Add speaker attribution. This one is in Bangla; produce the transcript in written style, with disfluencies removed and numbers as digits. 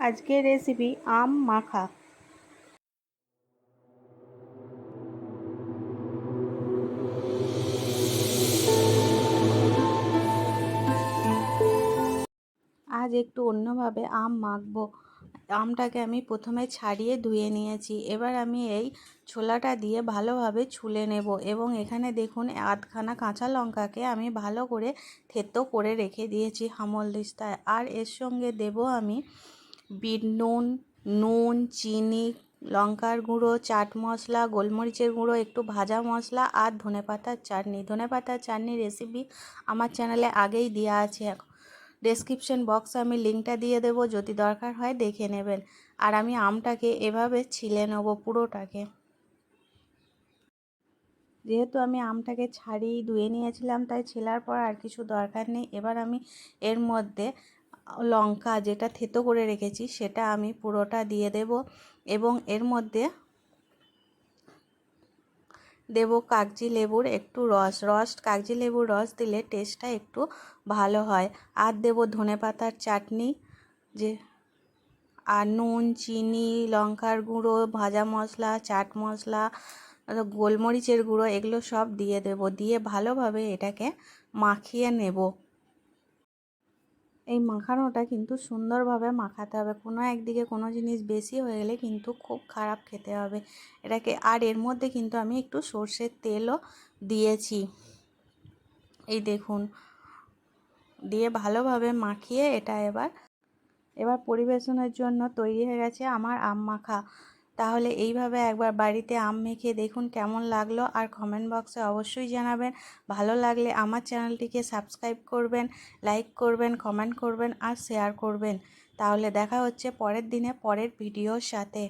Speaker 1: আজকের রেসিপি আম মাখা। আজ একটু অন্যভাবে আম মাখবো। আমটাকে আমি প্রথমে ছাড়িয়ে ধুয়ে নিয়েছি। এবার আমি এই ছোলাটা দিয়ে ভালোভাবে ছুলে নেব এবং এখানে দেখুন আধখানা কাঁচা লঙ্কাকে আমি ভালো করে থেতো করে রেখে দিয়েছি হামালদিস্তায়। আর এর সঙ্গে দেব আমি বিট নুন, নুন, চিনি, লঙ্কার গুঁড়ো, চাট মশলা, গোলমরিচের গুঁড়ো, একটু ভাজা মশলা আর ধনেপাতার চাটনি। ধনেপাতার চাটনি রেসিপি আমার চ্যানেলে আগেই দেওয়া আছে। ডেসক্রিপশন বক্সে আমি লিঙ্কটা দিয়ে দেবো, যদি দরকার হয় দেখে নেবেন। আর আমি আমটাকে এভাবে ছিলে নেব পুরোটাকে। যেহেতু আমি আমটাকে ছাড়িয়ে ধুয়ে নিয়েছিলাম তাই ছেলার পর আর কিছু দরকার নেই। এবার আমি এর মধ্যে লঙ্কা যেটা থেতো করে রেখেছি সেটা আমি পুরোটা দিয়ে দেব এবং এর মধ্যে দেব কাগজি লেবুর একটু রস। কাগজি লেবুর রস দিলে টেস্টটা একটু ভালো হয়। আর দেব ধনেপাতার চাটনি, যে আর নুন, চিনি, লঙ্কার গুঁড়ো, ভাজা মশলা, চাট মশলা, গোলমরিচের গুঁড়ো, এগুলো সব দিয়ে দেব। দিয়ে ভালোভাবে এটাকে মাখিয়ে নেব। এই মাখানোটা কিন্তু সুন্দরভাবে মাখাতে হবে। কোনো একদিকে কোনো জিনিস বেশি হয়ে গেলে কিন্তু খুব খারাপ খেতে হবে এটাকে। আর এর মধ্যে কিন্তু আমি একটু সর্ষের তেলও দিয়েছি, এই দেখুন। দিয়ে ভালোভাবে মাখিয়ে এটা এবার পরিবেশনের জন্য তৈরি হয়ে গেছে আমার আম মাখা। তাহলে এইভাবে একবার বাড়িতে আম মেখে দেখুন কেমন লাগলো, আর কমেন্ট বক্সে অবশ্যই জানাবেন। ভালো লাগলে আমার চ্যানেলটিকে সাবস্ক্রাইব করবেন, লাইক করবেন, কমেন্ট করবেন আর শেয়ার করবেন। তাহলে দেখা হচ্ছে পরের দিনে পরের ভিডিওর সাথে।